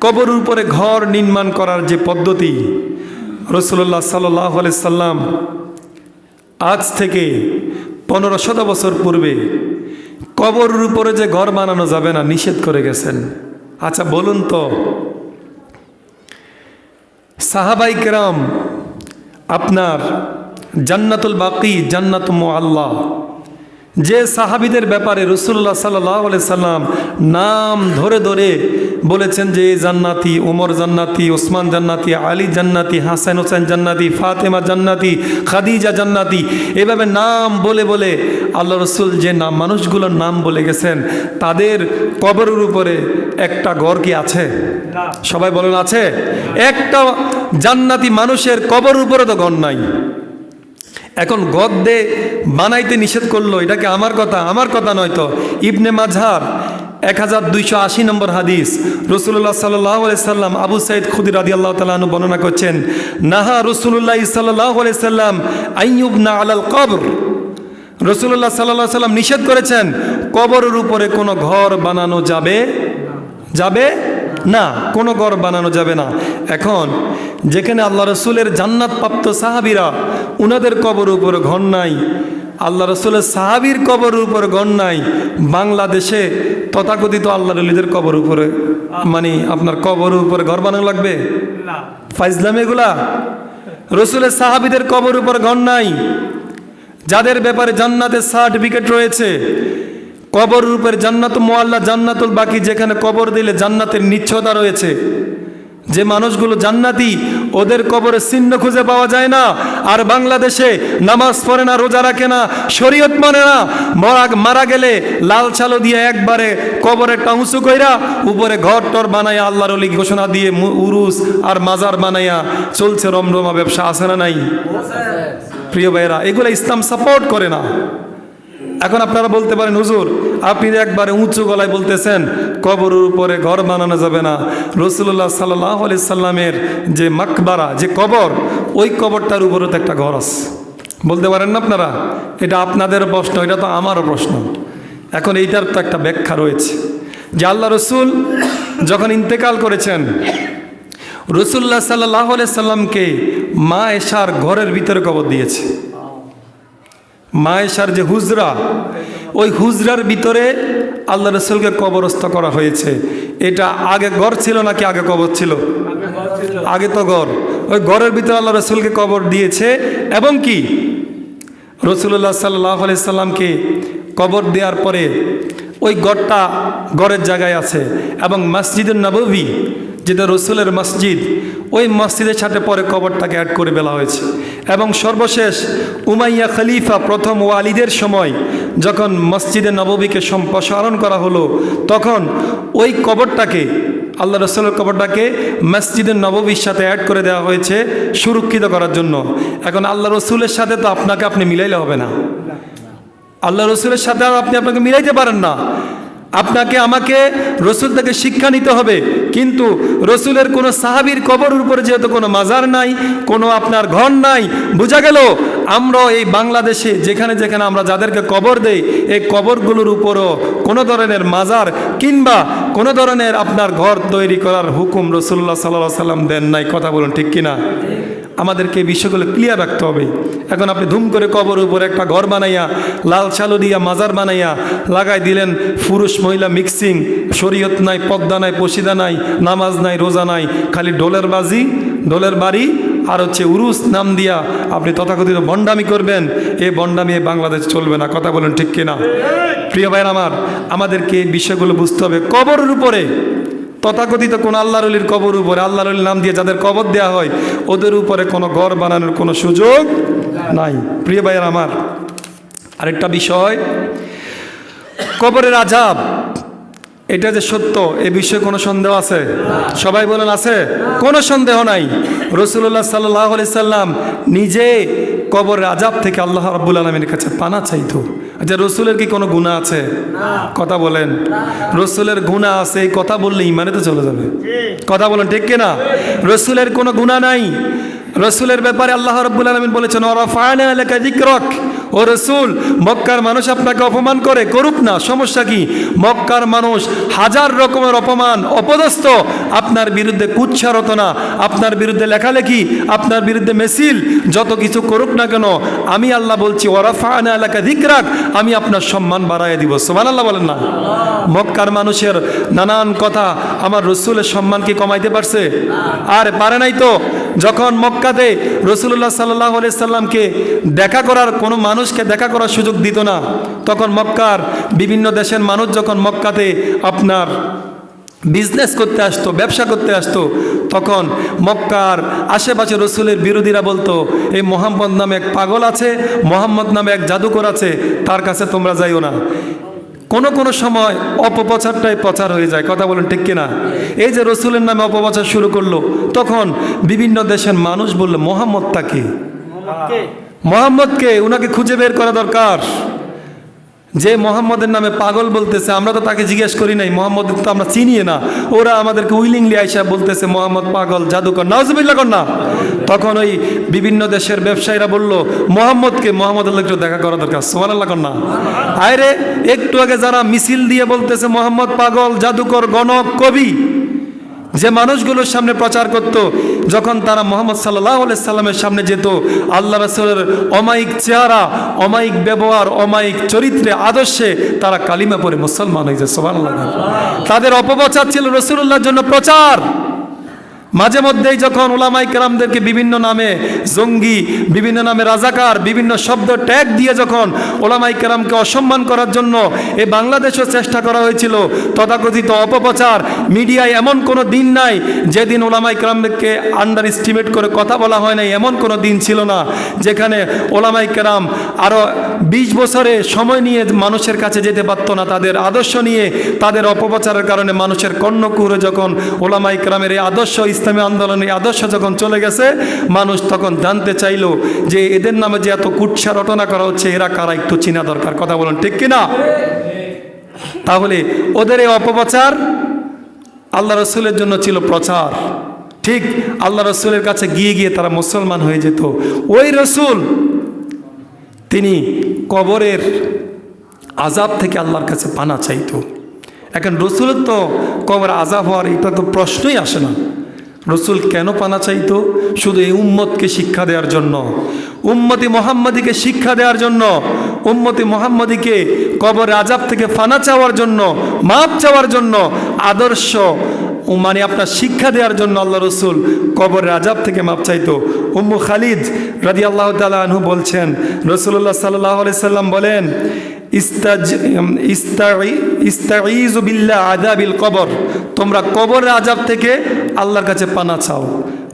কবরের উপরে ঘর নির্মাণ করার যে পদ্ধতি, রাসূলুল্লাহ সাল্লাল্লাহু আলাইহি সাল্লাম আজ থেকে 1500 বছর পূর্বে কবরের উপরে যে ঘর বানানো যাবে না নিষেধ করে গেছেন। আচ্ছা বলুন তো, সাহাবাই কেরাম আপনার জান্নাতুল বাকি, জান্নাতুল মুআল্লা, যে সাহাবীদের ব্যাপারে রাসূলুল্লাহ সাল্লাল্লাহু আলাইহি সাল্লাম নাম ধরে ধরে বলেছেন যে জান্নাতি, ওমর জান্নাতি, ওসমান জান্নাতি, আলী জান্নাতি, হাসান হোসেন জান্নাতি, ফাতেমা জান্নাতি, খাদিজা জান্নাতি, এভাবে নাম বলে বলে আল্লাহ রসুল যে নাম মানুষগুলোর নাম বলে গেছেন, তাদের কবরের উপরে একটা ঘর কি আছে? সবাই বলেন আছে? একটা জান্নাতি মানুষের কবরের উপরে তো ঘর নাই। এখন গদ্দে বানাইতে নিষেধ করলো, এটাকে আমার কথা নয় তো। ইবনে মাজার 1280 নম্বর হাদিস, রাসূলুল্লাহ সাল্লাল্লাহু আলাইহি সাল্লাম আবু সাঈদ খুদরি রাদিয়াল্লাহু তাআলা আনহু বর্ণনা করছেন, নাহা রাসূলুল্লাহ সাল্লাল্লাহু আলাইহি সাল্লাম আইয়ুবনা আলাল কবর। রাসূলুল্লাহ সাল্লাল্লাহু আলাইহি সাল্লাম নিষেধ করেছেন কবরের উপরে কোনো ঘর বানানো যাবে না, কোনো ঘর বানানো যাবে না। এখন যেখানে আল্লাহ রসুলের জান্নাত প্রাপ্ত সাহাবীরা, উনাদের কবরের উপরে ঘর নাই, আল্লাহ রসুলের সাহাবীর কবরের উপরে ঘর নাই, বাংলাদেশে তথাকথিত আল্লাহর ওলিদের কবর উপরে, মানে আপনার কবরের উপরে ঘর বানানো লাগবে? ফাইজলাম এগুলা। রসুলের সাহাবীদের কবরের উপরে ঘর নাই, যাদের ব্যাপারে জান্নাতের সার্টিফিকেট রয়েছে, কবরের উপরে জান্নাতুল মুআল্লা, জান্নাতুল বাকি, যেখানে কবর দিলে জান্নাতের নিশ্চয়তা রয়েছে, যে মানুষগুলো জান্নাতি ওদের কবরের চিহ্ন খুঁজে পাওয়া যায় না। আর বাংলাদেশে নামাজ পড়ে না, রোজা রাখে না, শরীয়ত মানে না, মারা গেলে লাল ছালো দিয়ে একবারে কবরে উঁচু কইরা উপরে ঘর টর বানাইয়া আল্লাহর ওলি ঘোষণা দিয়ে উরুস আর মাজার বানাইয়া চলছে রমরমা ব্যবসা। আছে না নাই? প্রিয় ভাইয়েরা, এগুলো ইসলাম সাপোর্ট করে না। এখন আপনারা বলতে পারেন, হুজুর আপনি একবারে উঁচু গলায় বলতেছেন কবরের উপরে ঘর বানানো যাবে না। রাসূলুল্লাহ সাল্লাল্লাহু আলাইহি সাল্লামের যে মাকবারা, যে কবর, ওই কবরটার উপরে তো একটা ঘর আছে। বলতে পারেন না আপনারা? এটা আপনাদের প্রশ্ন, এটা তো আমারও প্রশ্ন। এখন এইটার তো একটা ব্যাখ্যা রয়েছে যে আল্লাহ রসুল যখন ইন্তেকাল করেছেন, রাসূলুল্লাহ সাল্লাল্লাহু আলাইহি সাল্লামকে মা এশার ঘরের ভিতরে কবর দিয়েছে। মা এশার যে হুজরা, ওই হুজরার ভিতরে আল্লাহ রসুলকে কবরস্থ করা হয়েছে। এটা আগে ঘর ছিল নাকি আগে কবর ছিল? আগে তো ঘর। ওই ঘরের ভিতরে আল্লাহ রসুলকে কবর দিয়েছে। এবং কি রাসূলুল্লাহ সাল্লাল্লাহু আলাইহি সাল্লামকে কবর দেওয়ার পরে ওই ঘরটা ঘরের জায়গায় আছে। এবং মসজিদুন নববী, যেটা রসুলের মসজিদ, ওই মসজিদের সাথে পরে কবরটাকে অ্যাড করে ফেলা হয়েছে। এবং সর্বশেষ উমাইয়া খলিফা প্রথম ওয়ালিদের সময় যখন মসজিদে নববীকে সম্প্রসারণ করা হলো, তখন ওই কবরটাকে, আল্লাহ রসুলের কবরটাকে মসজিদে নববীর সাথে অ্যাড করে দেওয়া হয়েছে সুরক্ষিত করার জন্য। এখন আল্লাহ রসুলের সাথে তো আপনি মিলাইলে হবে না। আল্লাহ রসুলের সাথে আর আপনাকে মিলাইতে পারেন না। আপনাকে আমাকে রসুল থেকে শিক্ষা নিতে হবে। কিন্তু রসুলের কোনো সাহাবীর কবরের উপরে যেহেতু কোনো মাজার নাই, কোনো আপনার ঘর নাই, বোঝা গেল আমরা এই বাংলাদেশে যেখানে যেখানে আমরা যাদেরকে কবর দেই, এই কবরগুলোর উপরও কোনো ধরনের মাজার কিংবা কোনো ধরনের আপনার ঘর তৈরি করার হুকুম রাসূলুল্লাহ সাল্লাল্লাহু আলাইহি সাল্লাম দেন নাই। কথা বলুন ঠিক কিনা? আমাদেরকে এই বিষয়গুলো ক্লিয়ার রাখতে হবে। এখন আপনি ধুম করে কবরের উপরে একটা ঘর বানাইয়া, লাল ছালো দিয়া মাজার বানাইয়া লাগাই দিলেন, পুরুষ মহিলা মিক্সিং, শরীয়ত নাই, পর্দা নাই, পশিদা নাই, নামাজ নাই, রোজা নাই, খালি ডোলের বাজি, ডোলের বাড়ি আর হচ্ছে উরুস নাম দিয়া আপনি তথাকথিত বন্ডামি করবেন। এই বন্ডামি বাংলাদেশ চলবে না। কথা বলেন ঠিক কিনা? প্রিয় ভাইরা আমার, আমাদেরকে এই বিষয়গুলো বুঝতে হবে। কবরের উপরে তথাকথিত কোন আল্লাহর ওলির কবর উপরে, আল্লাহর ওলির নাম দিয়ে যাদের কবর দেওয়া হয়, ওদের উপরে কোনো ঘর বানানোর কোনো সুযোগ নাই। প্রিয় ভাইয়ের আমার, আরেকটা বিষয়, কবরের আযাব, এটা যে সত্য, এ বিষয়ে কোনো সন্দেহ আছে? সবাই বলেন আছে? কোনো সন্দেহ নাই। রাসূলুল্লাহ সাল্লাল্লাহু আলাইহি সাল্লাম নিজে কবরের আযাব থেকে আল্লাহ রাব্বুল আলামিনের কাছে পানা চাইতো। আচ্ছা, রসুলের কি কোনো গুনাহ আছে? কথা বলেন। রসুলের গুনাহ আছে, এই কথা বললে ইমানে তো চলে যাবে। কথা বলেন ঠিক কিনা? রসুলের কোনো গুনাহ নাই। রসুলের ব্যাপারে আল্লাহ রাব্বুল আলামিন বলেছেন, ওয়া রাফা'না লাকা যিকরাক ও রসুল, মক্কার মানুষ আপনাকে অপমান করে, করুক না, সমস্যা কি? মক্কার মানুষ হাজার রকমের অপমান অপদস্থ আপনার বিরুদ্ধে কুৎসা রটনা, আপনার বিরুদ্ধে লেখালেখি, আপনার বিরুদ্ধে মিছিল, যত কিছু করুক না কেন, আমি আল্লাহ বলছি ওয়ারাফা'না লাকা যিকরাক, আমি আপনার সম্মান বাড়াইয়া দিব। সুবহানাল্লাহ বলেন না? মক্কার মানুষের নানান কথা আমার রসুলের সম্মান কি কমাইতে পারছে? আর পারে নাই তো। যখন মক্কাতে রাসূলুল্লাহ সাল্লাল্লাহু আলাইহি সাল্লামকে দেখা করার কোনো মানুষকে দেখা করার সুযোগ দিত না, তখন মক্কার বিভিন্ন দেশের মানুষ যখন মক্কাতে আপনার বিজনেস করতে আসতো, ব্যবসা করতে আসতো, তখন মক্কার আশেপাশে রসুলের বিরোধীরা বলতো, এই মোহাম্মদ নামে এক পাগল আছে, মোহাম্মদ নামে এক জাদুকর আছে, তার কাছে তোমরা যাইও না। কোনো সময় অপপ্রচারটাই প্রচার হয়ে যায়, কথা বলেন ঠিক কিনা? এই যে রসুলের নামে অপপ্রচার শুরু করলো, তখন বিভিন্ন দেশের মানুষ বললো মোহাম্মদটা কে? মোহাম্মদকে উনাকে খুঁজে বের করা দরকার। যে মোহাম্মদের নামে পাগল বলতেছে, আমরা তো তাকে জিজ্ঞেস করি নাই, মোহাম্মদ তো আমরা চিনিয়ে না, ওরা আমাদেরকে উইলিংলি আইসা বলতেছে মোহাম্মদ পাগল, জাদুকর, নাউজুবিল্লাহ কর না। তখন ওই বিভিন্ন দেশের ব্যবসায়ীরা বলল মোহাম্মদকে, মোহাম্মদের একটু দেখা করা দরকার। সুবহানাল্লাহ কর না? আরে একটু আগে যারা মিছিল দিয়ে বলতেছে মোহাম্মদ পাগল, জাদুকর, গণক, কবি, যে মানুষগুলোর সামনে প্রচার করত, যখন তারা মুহাম্মদ সাল্লাল্লাহু আলাইহি সাল্লামের সামনে যেত, আল্লাহ রাসূলের অমায়িক চেহারা, অমায়িক ব্যবহার, অমায়িক চরিত্রে, আদর্শে তারা কালিমা পড়ে মুসলমান হয়ে যায়। সুবহানাল্লাহ। তাদের অপপ্রচার ছিল রাসূলুল্লাহর জন্য প্রচার। মাঝে মধ্যেই যখন উলামায়ে কেরামদেরকে বিভিন্ন নামে জঙ্গি, বিভিন্ন নামে রাজাকার, বিভিন্ন শব্দ ট্যাগ দিয়ে যখন উলামায়ে কেরামকে অসম্মান করার জন্য এই বাংলাদেশেও চেষ্টা করা হয়েছিল, তথাকথিত অপপ্রচার, মিডিয়ায় এমন কোনো দিন নাই যেদিন উলামায়ে কেরামদেরকে আন্ডার এস্টিমেট করে কথা বলা হয় নাই, এমন কোনো দিন ছিল না যেখানে উলামায়ে কেরাম আরও 20 বছরে সময় নিয়ে মানুষের কাছে যেতে পারত না। তাদের আদর্শ নিয়ে, তাদের অপপ্রচারের কারণে মানুষের কর্ণকুহরে যখন উলামায়ে কেরামের এই আদর্শ, ইসলামী আন্দোলনের আদর্শ যখন চলে গেছে, মানুষ তখন জানতে চাইল যে এদের নামে যে এত কুৎসা রটনা করা হচ্ছে, এরা কারা, একটু চিনা দরকার। কথা বলেন ঠিক কিনা? তাহলে ওদের এই অপপ্রচার আল্লাহ রসুলের জন্য ছিল প্রচার। ঠিক আল্লাহ রসুলের কাছে গিয়ে গিয়ে তারা মুসলমান হয়ে যেত। ওই রসুল তিনি কবরের আযাব থেকে আল্লাহর কাছে পানা চাইতো। এখন রসুলের তো কবর আযাব হওয়ার এটা তো প্রশ্নই আসে না। রসুল কেন পানা চাইতো? শুধু এই উম্মতকে শিক্ষা দেওয়ার জন্য, উম্মতি মুহাম্মাদিকে শিক্ষা দেওয়ার জন্য, উম্মতি মুহাম্মাদিকে কবরের আযাব থেকে পানা চাওয়ার জন্য, মাপ চাওয়ার জন্য, আদর্শ মানে আপনার শিক্ষা দেওয়ার জন্য আল্লাহ রসুল কবরের আযাব থেকে মাপ চাইতো। উম্মু খালিদ রাদিয়াল্লাহু তাআলা আনহু বলছেন, রাসূলুল্লাহ সাল্লাল্লাহু আলাইহি সাল্লাম বলেন, ইস্তাঈযু বিল্লাহ আযাবিল কবর, তোমরা কবরের আযাব থেকে আল্লাহর কাছে পানা চাও।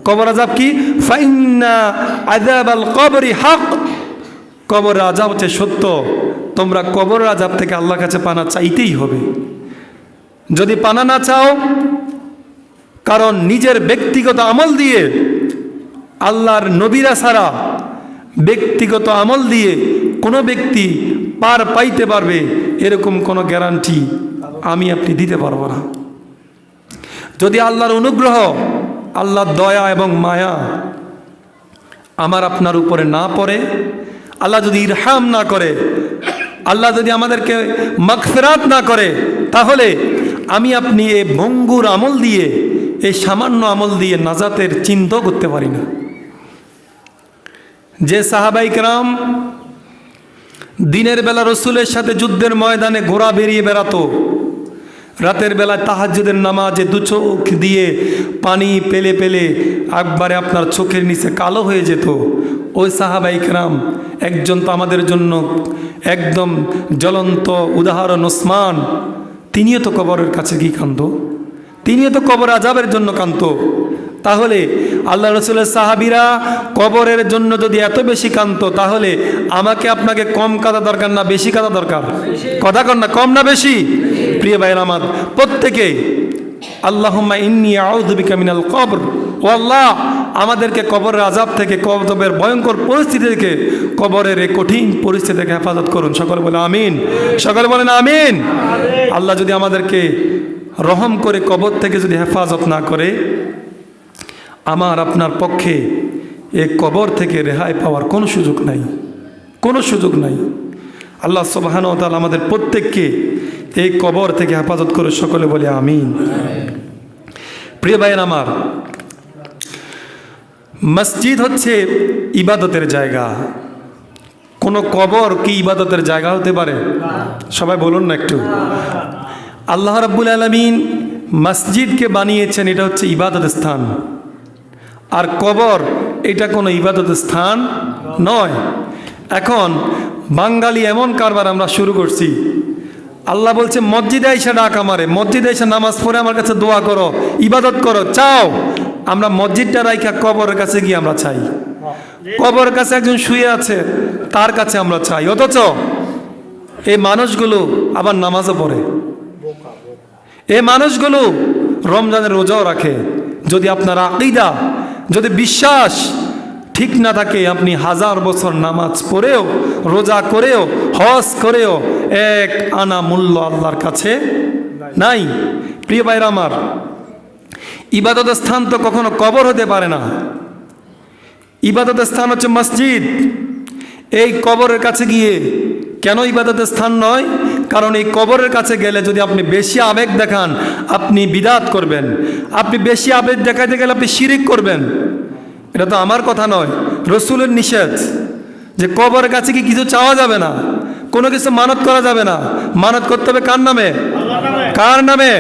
কবর আযাব কি? ফাইন্না আযাবাল কবরি হক, কবরের আযাব হচ্ছে সত্য। তোমরা কবরের আযাব থেকে আল্লাহর কাছে পানা চাইতেই হবে। যদি পানা না চাও, কারণ নিজের ব্যক্তিগত আমল দিয়ে, আল্লাহর নবীরা ছাড়া ব্যক্তিগত আমল দিয়ে কোনো ব্যক্তি পার পাইতে পারবে এরকম কোনো গ্যারান্টি আমি আপনি দিতে পারবো না। যদি আল্লাহর অনুগ্রহ, আল্লাহর দয়া এবং মায়া আমার আপনার উপরে না পড়ে, আল্লাহ যদি ইরহাম না করে, আল্লাহ যদি আমাদেরকে মাগফিরাত না করে, তাহলে আমি আপনি এই ভঙ্গুর আমল দিয়ে, এই সামান্য আমল দিয়ে নাজাতের চিন্তা করতে পারি না। যে সাহাবায়ে কেরাম দিনের বেলা রসুলের সাথে যুদ্ধের ময়দানে ঘোড়া বেরিয়ে বেড়াতো, রাতের বেলায় তাহাজ্জুদের নামাজে দু চোখ দিয়ে পানি পেলে পেলে একবারে আপনার চোখের নিচে কালো হয়ে যেত, ওই সাহাবায়ে কেরাম একজন তো আমাদের জন্য একদম জ্বলন্ত উদাহরণ, ওসমান, তিনিও তো কবরের কাছে কি কাঁদতো, তিনিও তো কবর আযাবের জন্য কাঁদতো। তাহলে আল্লাহ রসুলের সাহাবীরা কবরের জন্য যদি এত বেশি কাঁদতো, তাহলে আমাকে আপনাকে কম কাঁদা দরকার না বেশি কাঁদা দরকার? কথা কন না, কম না বেশি? প্রিয় ভাইরা আমার, প্রত্যেকে আল্লাহুম্মা ইন্নী আউযু বিকা মিনাল কবর, ও আল্লাহ আমাদেরকে কবরের আযাব থেকে, কবরের ভয়ঙ্কর পরিস্থিতি থেকে, কবরের এই কঠিন পরিস্থিতি থেকে হেফাজত করুন। সকলে বলে আমিন, সকলে বলেন আমিন। আল্লাহ যদি আমাদেরকে রহম করে কবর থেকে যদি হেফাজত না করে, আমার আপনার পক্ষে এই কবর থেকে রেহাই পাওয়ার কোনো সুযোগ নাই। কোনো সুযোগ নাই। আল্লাহ সুবহানাহু ওয়া তাআলা আমাদের প্রত্যেককে এই কবর থেকে হেফাজত করে, সকলে বলে আমিন। প্রিয় ভাইয়ের আমার, মসজিদ হচ্ছে ইবাদতের জায়গা। কোনো কবর কি ইবাদতের জায়গা হতে পারে? সবাই বলুন না একটু। আল্লাহ রাব্বুল আলামিন মসজিদকে বানিয়েছেন, এটা হচ্ছে ইবাদতের স্থান। আর কবর এটা কোনো ইবাদতের স্থান নয়। এখন বাঙালি এমন কারবার আমরা শুরু করছি, আল্লাহ বলছে মসজিদে এসে ডাক আমারে, মসজিদে এসে নামাজ পড়ে আমার কাছে দোয়া করো, ইবাদত করো, চাও। আমরা মসজিদটা রাইখা কবরের কাছে গিয়ে আমরা চাই। কবরের কাছে একজন শুয়ে আছে, তার কাছে আমরা চাই। অথচ এই মানুষগুলো আবার নামাজও পড়ে, এই মানুষগুলো রমজানের রোজাও রাখে। যদি আপনার আকীদা, যদি বিশ্বাস ঠিক না থাকে, আপনি 1000 বছর নামাজ পড়েও, রোজা করেও, হজ করেও এক আনা মূল্য আল্লাহর কাছে নাই। প্রিয় ভাইরা আমার, ইবাদতের স্থান তো কখনো কবর হতে পারে না। ইবাদতের স্থান হচ্ছে মসজিদ। এই কবরের কাছে গিয়ে কেন ইবাদতের স্থান নয়? কারণ এই কবরের কাছে গেলে যদি আপনি বেশি আবেগ দেখান, আপনি বিদআত করবেন। আপনি বেশি আবেগ দেখাইতে গেলে আপনি শিরিক করবেন। এটা তো আমার কথা নয়, রসুলের নিষেধ যে কবরের কাছে কি কিছু চাওয়া যাবে না, কোনো কিছু মানত করা যাবে না। মানত করতে হবে কার নামে? কার নামে?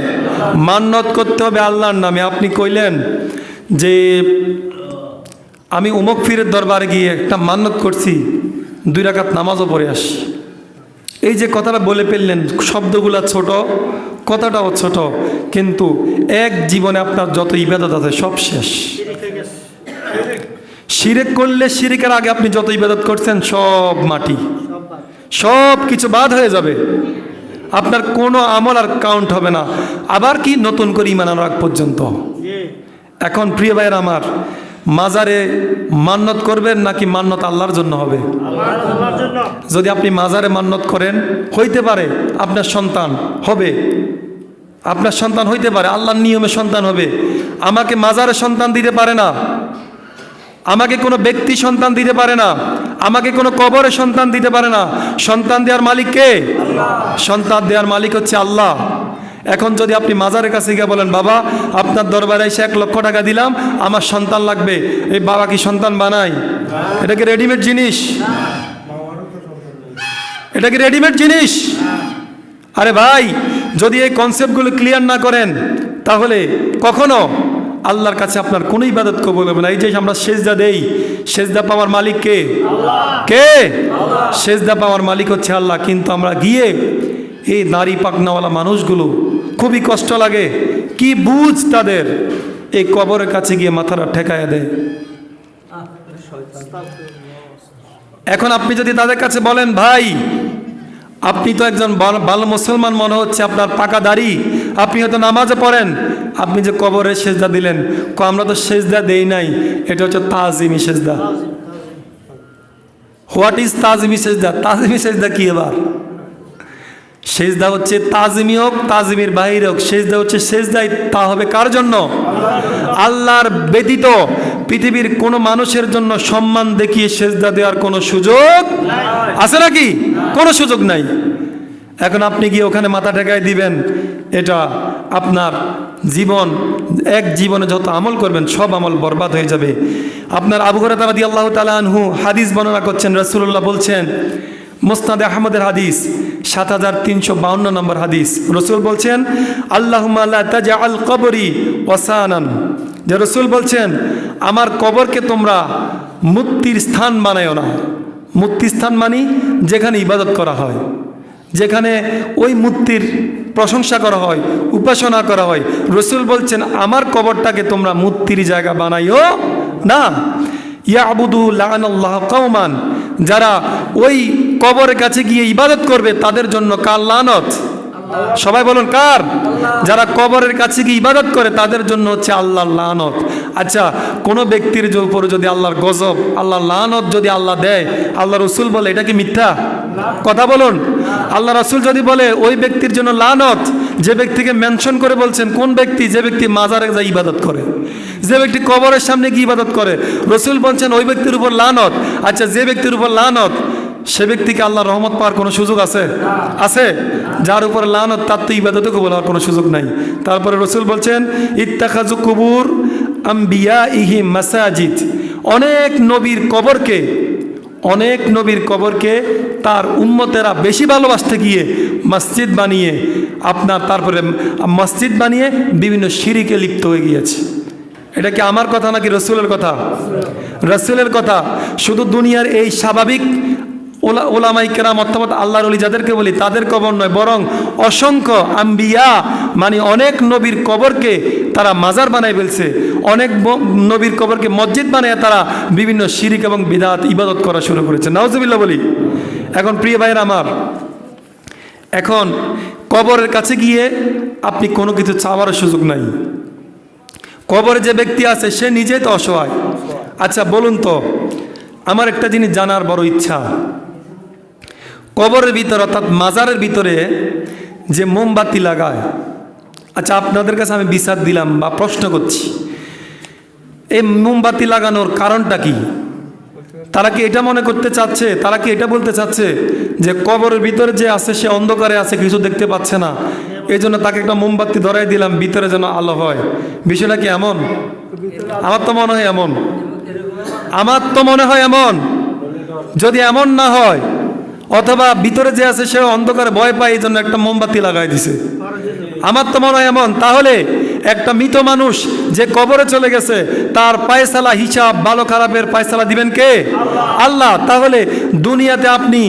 মানত করতে হবে আল্লাহর নামে। আপনি কইলেন যে আমি উমুক পীরের দরবারে গিয়ে একটা মানত করছি, 2 রাকাত নামাজও পড়ে আসি। এই যে কথাটা বলে ফেললেন, শব্দগুলা ছোট, কথাটাও ছোট, কিন্তু এক জীবনে আপনার যত ইবাদত আছে সব শেষ। শিরিক করলে শিরিকের আগে আপনি যত ইবাদত করছেন সব মাটি, সব কিছু বাদ হয়ে যাবে। আপনার কোনো আমল আর কাউন্ট হবে না। আবার কি নতুন করে ঈমান আনার আগ পর্যন্ত। এখন প্রিয় ভাইয়ের আমার, মাজারে মান্নত করবেন নাকি মান্নত আল্লাহর জন্য হবে? যদি আপনি মাজারে মান্নত করেন, হইতে পারে আপনার সন্তান হবে, আপনার সন্তান হইতে পারে, আল্লাহর নিয়মে সন্তান হবে। আমাকে মাজারে সন্তান দিতে পারে না, আমাকে কোনো ব্যক্তি সন্তান দিতে পারে না, আমাকে কোনো কবরে সন্তান দিতে পারে না। সন্তান দেওয়ার মালিক কে? সন্তান দেওয়ার মালিক হচ্ছে আল্লাহ। এখন যদি আপনি মাজারের কাছে গিয়ে বলেন, বাবা আপনার দরবারে এসে 1 লক্ষ টাকা দিলাম, আমার সন্তান লাগবে, এই বাবা কি সন্তান বানায়? এটা কি রেডিমেড জিনিস? এটা কি রেডিমেড জিনিস? আরে ভাই, যদি এই কনসেপ্টগুলো ক্লিয়ার না করেন, তাহলে কখনো আল্লাহর কাছে আপনার কোনো ইবাদত কবুল হবে না। এই যে আমরা সেজদা দেই, সেজদা পাওয়ার মালিক কে? কে? সেজদা পাওয়ার মালিক হচ্ছে আল্লাহ। কিন্তু আমরা গিয়ে এই দাড়ি পাকনাওয়ালা মানুষগুলো, খুবই কষ্ট লাগে, কি বুঝ তাদের, এই কবরের কাছে গিয়ে মাথাটা ঠেকায় দেয়। এখন আপনি যদি তাদের কাছে বলেন, ভাই আপনি তো একজন ভালো মুসলমান মনে হচ্ছে, আপনার পাকা দাড়ি, আপনি হয়তো নামাজে পড়েন, আপনি যে কবরে সেজদা দিলেন, আমরা তো সেজদা দেই নাই, এটা হচ্ছে তাজিমি সেজদা। হোয়াট ইজ তাজিমি সেজদা? তাজিমি সেজদা কি? এবার সেজদা হচ্ছে তাজিমি হোক, তাজিমির বাহির হোক, সেজদা হচ্ছে সেজদাই। তা হবে কার জন্য? আল্লাহর ব্যতীত পৃথিবীর কোনো মানুষের জন্য সম্মান দেখিয়ে সেজদা দেওয়ার কোনো সুযোগ আছে নাকি? কোনো সুযোগ নাই। এখন আপনি গিয়ে ওখানে মাথা ঠেকায় দিবেন, এটা আপনার জীবন, এক জীবনে যত আমল করবেন সব আমল বরবাদ হয়ে যাবে। আপনার আবু হুরায়রা রাদিয়াল্লাহু তাআলা আনহু হাদিস বর্ণনা করছেন, রাসূলুল্লাহ বলছেন, মুসনাদে আহমদের হাদিস 7352 নম্বর হাদিস, রসুল বলছেন, আল্লাহুম্মা লা তাজআল কবরি ওয়াসানান, যে রসুল বলছেন আমার কবরকে তোমরা মূর্তির স্থান বানায়ো না। মূর্তির স্থান মানে যেখানে ইবাদত করা হয়, যেখানে ওই মূর্তির প্রশংসা করা হয়, উপাসনা করা হয়। রসুল বলছেন আমার কবরটাকে তোমরা মূর্তির জায়গা বানাইও না। ইয়াবুদু লাআনাল্লাহ কওমান, যারা ওই কবরের কাছে গিয়ে ইবাদত করবে তাদের জন্য কার লানত? সবাই বলুন কার? যারা কবরের কাছে গিয়ে ইবাদত করে তাদের জন্য হচ্ছে আল্লাহর লানত। আচ্ছা, কোনো ব্যক্তির উপরে যদি আল্লাহর গজব, আল্লাহর লানত যদি আল্লাহ দেয়, আল্লাহ রসুল বলে এটা কি মিথ্যা কথা? বলুন, আল্লাহ রসুল যদি বলে ওই ব্যক্তির জন্য লানত, যে ব্যক্তিকে মেনশন করে বলছেন কোন ব্যক্তি? যে ব্যক্তি মাজারে যায় ইবাদত করে, যে ব্যক্তি কবরের সামনে গিয়ে ইবাদত করে, রসুল বলছেন ওই ব্যক্তির উপর লানত। আচ্ছা, যে ব্যক্তির উপর লানত সে ব্যক্তিকে আল্লাহর রহমত পাওয়ার কোনো সুযোগ আছে? আছে? যার উপর লানত তার তো ইবাদতও কবুল হওয়ার কোনো সুযোগ নাই। তারপরে রসুল বলছেন ইত্তাখাযু কুবুর আম্বিয়াইহিম মাসাজিদ, অনেক নবীর কবরকে তার উম্মতেরা বেশি ভালোবাসতে গিয়ে মসজিদ বানিয়ে বিভিন্ন শিরকে লিপ্ত হয়ে গিয়েছে। এটা কি আমার কথা নাকি রসুলের কথা? রসুলের কথা। শুধু দুনিয়ার এই স্বাভাবিক ওলামাই কেরাম অর্থাৎ আল্লাহর ওলি যাদেরকে বলি তাদের কবর নয়, বরং অসংখ্য আম্বিয়া মানে অনেক নবীর কবরকে তারা মাজার বানায় ফেলছে, অনেক নবীর কবরকে মসজিদ বানায় তারা বিভিন্ন শিরিক এবং বিদআত ইবাদত করা শুরু করেছে। নাউজুবিল্লাহ বলি। এখন প্রিয় ভাইয়ের আমার, এখন কবরের কাছে গিয়ে আপনি কোনো কিছু চাওয়ার সুযোগ নাই। কবরে যে ব্যক্তি আছে সে নিজেই তো অসহায়। আচ্ছা বলুন তো, আমার একটা জিনিস জানার বড় ইচ্ছা, কবরের ভিতরে অর্থাৎ মাজারের ভিতরে যে মোমবাতি লাগায়, আচ্ছা আপনাদের কাছে আমি বিচার দিলাম বা প্রশ্ন করছি, এই মোমবাতি লাগানোর কারণটা কি? তারা কি এটা মনে করতে চাচ্ছে, তারা কি এটা বলতে চাচ্ছে যে কবরের ভিতরে যে আছে সে অন্ধকারে আছে, কিছু দেখতে পাচ্ছে না, এই জন্য তাকে একটা মোমবাতি ধরাই দিলাম ভিতরে যেন আলো হয়? বিষয়টা কি এমন? আমার তো মনে হয় এমন। যদি এমন না হয়, অথবা ভিতরে যে আছে সে অন্ধকারে ভয় পায় এই জন্য একটা মোমবাতি লাগাই দিছে, আমার তো মনে হয় এমন, তাহলে একটা মৃত মানুষ যে কবরে চলে গেছে তার ফায়সালা হিসাব ভালো খারাপের ফায়সালা দিবেন কে? আল্লাহ। তাহলে দুনিয়াতে আপনি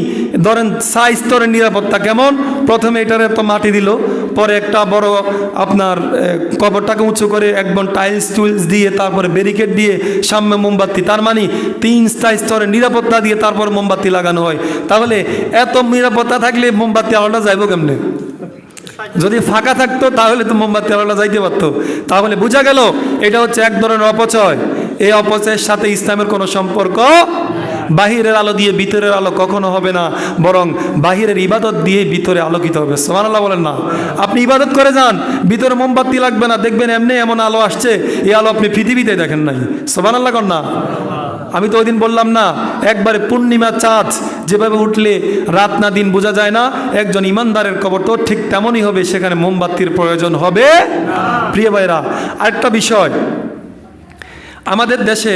ধরেন 6 স্তরের নিরাপত্তা কেমন? প্রথমে এটারে তো মাটি দিল, পরে একটা বড় আপনার কবরটাকে উঁচু করে একদম টাইলস দিয়ে তারপরে ব্যারিকেড দিয়ে সামনে মোমবাতি, তার মানে 3 স্তরের নিরাপত্তা দিয়ে তারপর মোমবাতি লাগানো হয়। তাহলে এত নিরাপত্তা থাকলে মোমবাতি আলোটা যাইব কেমনে? যদি ফাঁকা থাকতো তাহলে তো মোমবাতি আলোটা যাইতে পারতো। তাহলে বোঝা গেল এটা হচ্ছে এক ধরনের অপচয়। এই অপচয়ের সাথে ইসলামের কোনো সম্পর্ক। বাহিরের আলো দিয়ে ভিতরের আলো কখনো হবে না, বরং বাহিরের ইবাদত দিয়ে ভিতরে আলোকিত হবে। সুবহানাল্লাহ বলেন না? আপনি ইবাদত করে যান, ভিতরে মোমবাতি লাগবে না, দেখবেন এমনি এমন আলো আসছে, এই আলো আপনি পৃথিবীতে দেখেন নাই। সুবহানাল্লাহ কর না? আমি তো ওই দিন বললাম না, একবারে পূর্ণিমা চাঁদ যেভাবে উঠলে রাত না দিন বোঝা যায় না, একজন ইমানদারের কবর তো ঠিক তেমনই হবে, সেখানে মোমবাতির প্রয়োজন হবে। প্রিয় ভাইরা, আরেকটা বিষয়, আমাদের দেশে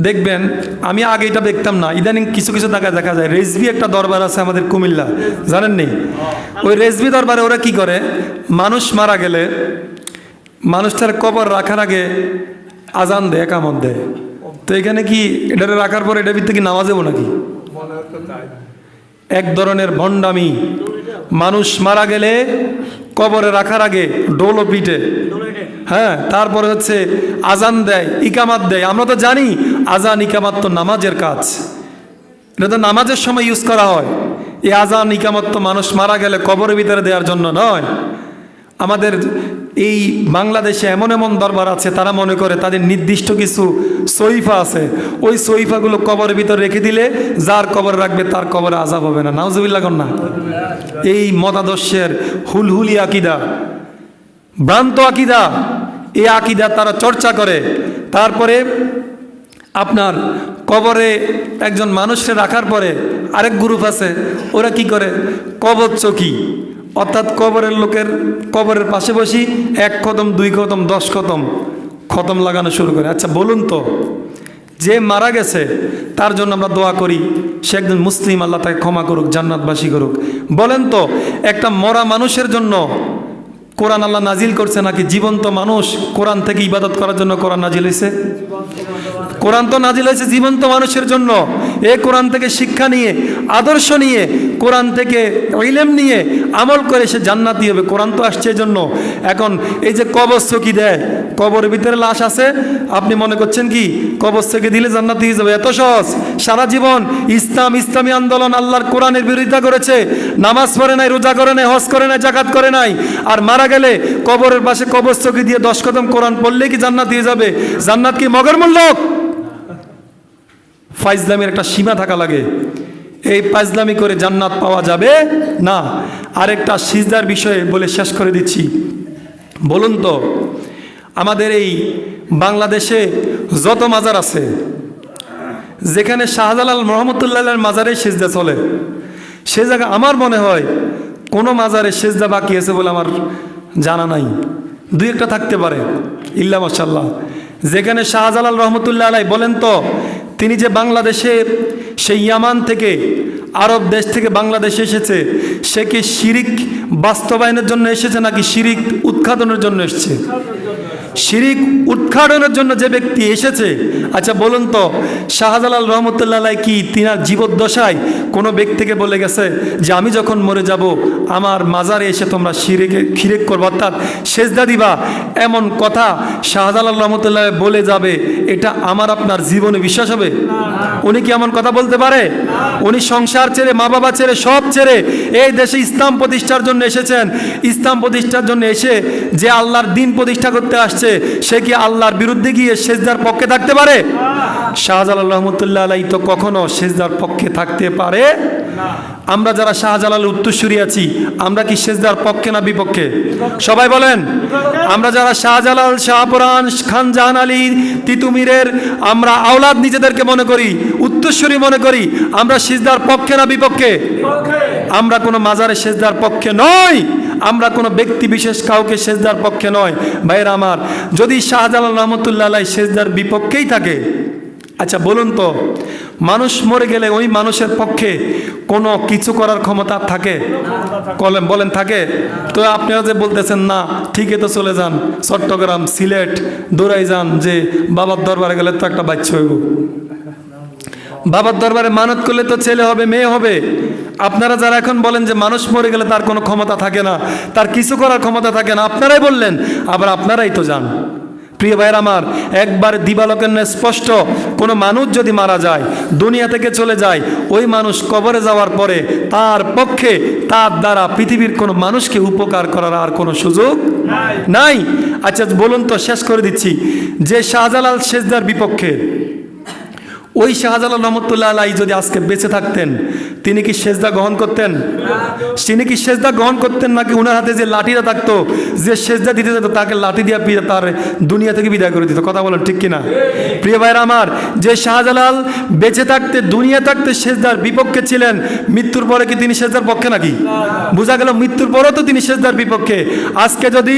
দেখবেন, আমি আগে এটা দেখতাম না, ইদানিং কিছু দেখা যায়, রেজভি একটা দরবার আছে আমাদের কুমিল্লা, জানেন নি? ওই রেজভি দরবারে ওরা কি করে, মানুষ মারা গেলে মানুষটার কবর রাখার আগে আজান দেয়, একামত দেয়। তো এখানে কি এটা রাখার পর এটা ভিতরে কি নামাজ দেবো নাকি? এক ধরনের ভণ্ডামি। মানুষ মারা গেলে কবরে রাখার আগে ডোলো পিটে, হ্যাঁ, তারপরে হচ্ছে আজান দেয়, ইকামাত দেয়। আমরা তো জানি আজান ইকামাত তো নামাজের কাজ, এটা তো নামাজের সময় ইউজ করা হয়। এই আজান ইকামাত তো মানুষ মারা গেলে কবরের ভিতরে দেওয়ার জন্য নয়। আমাদের এই বাংলাদেশে এমন দরবার আছে, তারা মনে করে তাদের নির্দিষ্ট কিছু সহিফা আছে, ওই সহিফাগুলো কবরের ভিতরে রেখে দিলে যার কবরে রাখবে তার কবরে আযাব হবে না। নাউজুবিল্লাহ কর না? এই মতাদর্শের হুলহুলি আকিদা, ভ্রান্ত আকিদা, এই আকিদা তারা চর্চা করে। তারপরে আপনার কবরে একজন মানুষকে রাখার পরে আরেক গ্রুপ আছে, ওরা কি করে, কবর চকি, অর্থাৎ কবরের লোকের কবরের পাশে বসি 1 কদম 2 কদম 10 কদম খতম লাগানো শুরু করে। আচ্ছা বলুন তো, যে মারা গেছে তার জন্য আমরা দোয়া করি, সে একজন মুসলিম, আল্লাহ তাকে ক্ষমা করুক, জান্নাতবাসী করুক। বলেন তো, একটা মরা মানুষের জন্য কোরআন আল্লাহ নাজিল করছে নাকি জীবন্ত মানুষ কোরআন থেকে ইবাদত করার জন্য কোরআন নাজিল হয়েছে? কোরআন তো নাজিল হয়েছে জীবন্ত মানুষের জন্য। এই কোরআন থেকে শিক্ষা নিয়ে, আদর্শ নিয়ে, কোরআন থেকে ইলম নিয়ে আমল করে সে জান্নাতি হবে। কোরআন তো আসছে জন্য। এখন এই যে কবর চকি দেয়, কবরের ভিতরে লাশ আছে, আপনি মনে করছেন কি কবর চকি দিলে জান্নাতি হয়ে যাবে? এত সহজ? সারা জীবন ইসলামী আন্দোলন আল্লাহর কোরআনের বিরোধিতা করেছে, নামাজ পড়ে নাই, রোজা করে নাই, হজ করে নাই, যাকাত করে নাই, আর মারা গেলে কবরের পাশে কবর চকি দিয়ে 10 কদম কোরআন পড়লে কি জান্নাতি হয়ে যাবে? জান্নাত কি মগের মূল্য? ফাইজলামের একটা সীমা থাকা লাগে। এই ফাইজলামি করে জান্নাত পাওয়া যাবে না। আরেকটা সিজদার বিষয়ে বলে শেষ করে দিচ্ছি। বলুন তো, আমাদের এই বাংলাদেশে যত মাজার আছে, যেখানে শাহজালাল রহমতুল্লাহের মাজারে সেজদা চলে, সে জায়গা আমার মনে হয় কোনো মাজারে সেজদা বাকি আছে বলে আমার জানা নাই, দুই একটা থাকতে পারে ইল্লা মাশাল্লাহ। যেখানে শাহজালাল রহমতুল্লাহ আলাই বলেন তো, তিনি যে বাংলাদেশে সেই ইয়ামান থেকে আরব দেশ থেকে বাংলাদেশে এসেছে, সে কি শিরিক বাস্তবায়নের জন্য এসেছে নাকি শিরিক উৎখাটনের জন্য এসেছে? শিরিক উৎখাটনের জন্য যে ব্যক্তি এসেছে, আচ্ছা বলুন তো শাহজালাল রহমতুল্লাহ আলাই কি তিনার জীবদ্দশায় কোনো ব্যক্তিকে বলে গেছে যে আমি যখন মরে যাব আমার মাজারে এসে তোমরা শিরিক করবো অর্থাৎ সেজদা দিবা, এমন কথা শাহজালাল রহমতুল্লাহ বলে যাবে এটা আমার আপনার জীবনে বিশ্বাস হবে? উনি কি এমন কথা বলতে পারে? উনি সংসার ছেড়ে, মা বাবা ছেড়ে, সব ছেড়ে এই দেশে ইসলাম প্রতিষ্ঠার জন্য এসেছেন। ইসলাম প্রতিষ্ঠার জন্য এসে যে আল্লাহর দিন প্রতিষ্ঠা করতে আসছে, সে কি আল্লাহর বিরুদ্ধে গিয়ে সেজদার পক্ষে থাকতে পারে? শাহজালাল রহমতুল্লাহ আলাই তো কখনো সেজদার পক্ষে থাকতে পারে না। আমরা যারা শাহজালাল উত্তরসূরি আছি, আমরা কি সেজদার পক্ষে না বিপক্ষে? সবাই বলেন। আমরা যারা শাহজালাল, শাহপুরান, খান জাহান আলী, তিতুমিরের আমরা আওলাদ নিজেদেরকে মনে করি, উত্তরসূরি মনে করি, আমরা সেজদার পক্ষে না বিপক্ষে? আমরা কোনো মাজারে সেজদার পক্ষে নই, আমরা কোনো ব্যক্তি বিশেষ কাউকে সেজদার পক্ষে নয়। ভাইয়েরা আমার, যদি শাহজালাল রহমতুল্লাহ আলাই সেজদার বিপক্ষেই থাকে, আচ্ছা বলুন তো মানুষ মরে গেলে ওই মানুষের পক্ষে কোনো কিছু করার ক্ষমতা থাকে? বলেন থাকে? তো আপনারা যে বলতেছেন না ঠিকই তো চলে যান চট্টগ্রাম, সিলেট, দৌড়াই যান যে বাবার দরবারে গেলে তো একটা বাচ্চা হইব, বাবার দরবারে মানত করলে তো ছেলে হবে, মেয়ে হবে। আপনারা যারা এখন বলেন যে মানুষ মরে গেলে তার কোনো ক্ষমতা থাকে না, তার কিছু করার ক্ষমতা থাকে না, আপনারাই বললেন, আবার আপনারাই তো যান। প্রিয় ভাইয়ের আমার, একবার দিবালোকের স্পষ্ট, কোনো মানুষ যদি মারা যায়, দুনিয়া থেকে চলে যায়, ওই মানুষ কবরে যাওয়ার পরে তার পক্ষে তার দ্বারা পৃথিবীর কোনো মানুষকে উপকার করার আর কোনো সুযোগ নাই। আচ্ছা বলুন তো, শেষ করে দিচ্ছি, যে শাহজালাল সেজদার বিপক্ষে, ওই শাহজালাল রহমতুল্লাহ আলাই যদি আজকে বেঁচে থাকতেন, তিনি কি সেজদা গ্রহণ করতেন? তিনি কি সেজদা গ্রহণ করতেন নাকি ওনার হাতে যে লাঠিটা থাকতো, যে সেজদা দিতে যেত তাকে লাঠি দিয়ে তার দুনিয়া থেকে বিদায় করে দিত? কথা বলেন ঠিক কিনা? প্রিয় ভাইরা আমার, যে শাহজালাল বেঁচে থাকতে, দুনিয়া থাকতে সেজদার বিপক্ষে ছিলেন, মৃত্যুর পরে কি তিনি সেজদার পক্ষে নাকি? বোঝা গেল মৃত্যুর পরেও তো তিনি সেজদার বিপক্ষে। আজকে যদি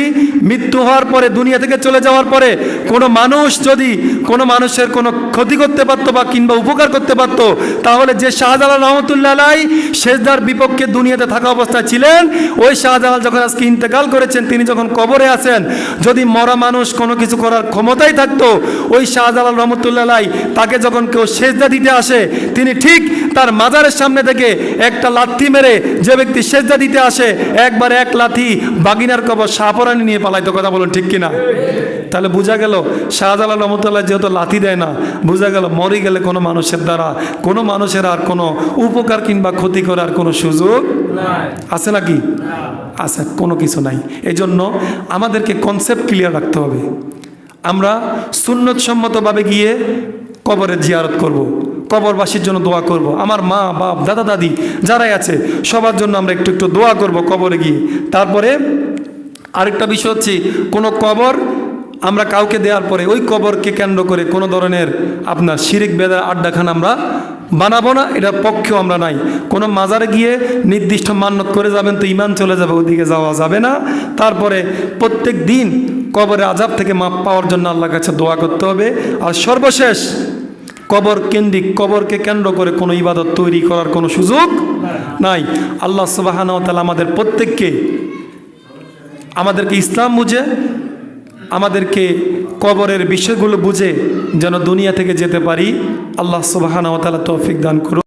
মৃত্যু হওয়ার পরে, দুনিয়া থেকে চলে যাওয়ার পরে কোনো মানুষ যদি কোনো মানুষের কোনো ক্ষতি করতে পারতো বা কিংবা উপকার করতে পারতো, তাহলে যে শাহজালাল রহমতুল্লাহ আলাই সেজদার বিপক্ষে দুনিয়াতে থাকা অবস্থায় ছিলেন, ওই শাহজালাল যখন আজকে ইন্তেকাল করেছেন, তিনি যখন কবরে আছেন, যদি মরা মানুষ কোনো কিছু করার ক্ষমতাই থাকতো, ওই শাহজালাল রহমতুল্লাহ আলাই তাকে যখন কেউ সেজদা দিতে আসে, তিনি ঠিক তার মাজারের সামনে থেকে একটা লাথি মেরে, যে ব্যক্তি সেজদা দিতে আসে, একবার এক লাথি বাগিনার কবর শাহপরানি নিয়ে পালাইতো। কথা বলুন ঠিক কিনা? তাহলে বোঝা গেল শাহজালাল রহমতুল্লাহ যেহেতু লাথি দেয় না, বোঝা গেল মরে গেলে কোনো মানুষের দ্বারা কোনো মানুষের আর কোনো উপকার কিংবা ক্ষতি করার কোনো সুযোগ আছে নাকি? আছে, কোনো কিছু নাই। এই জন্য আমাদেরকে কনসেপ্ট ক্লিয়ার রাখতে হবে। আমরা সুন্নত সম্মতভাবে গিয়ে কবরের জিয়ারত করব, কবরবাসীর জন্য দোয়া করব, আমার মা বাপ দাদা দাদি যারাই আছে সবার জন্য আমরা একটু একটু দোয়া করব কবরে গিয়ে। তারপরে আরেকটা বিষয় হচ্ছে, কোনো কবর আমরা কাউকে দেওয়ার পরে ওই কবরকে কেন্দ্র করে কোনো ধরনের আপনার শিরিক বেদার আড্ডাখানা আমরা বানাবো না, এটার পক্ষেও আমরা নাই। কোনো মাজারে গিয়ে নির্দিষ্ট মান্যত করে যাবেন তো ইমান চলে যাবে, ওদিকে যাওয়া যাবে না। তারপরে প্রত্যেক দিন কবরে আযাব থেকে মাপ পাওয়ার জন্য আল্লাহর কাছে দোয়া করতে হবে। আর সর্বশেষ, কবর কেন্দ্রিক, কবরকে কেন্দ্র করে কোনো ইবাদত তৈরি করার কোনো সুযোগ নাই। আল্লাহ সুবহানাহু ওয়া তাআলা আমাদের প্রত্যেককে, আমাদেরকে ইসলাম বুঝে, আমাদেরকে কবরের বিষয়গুলো বুঝে যেন দুনিয়া থেকে যেতে পারি। আল্লাহ সুবহানাহু ওয়া তাআলা তৌফিক দান করুন।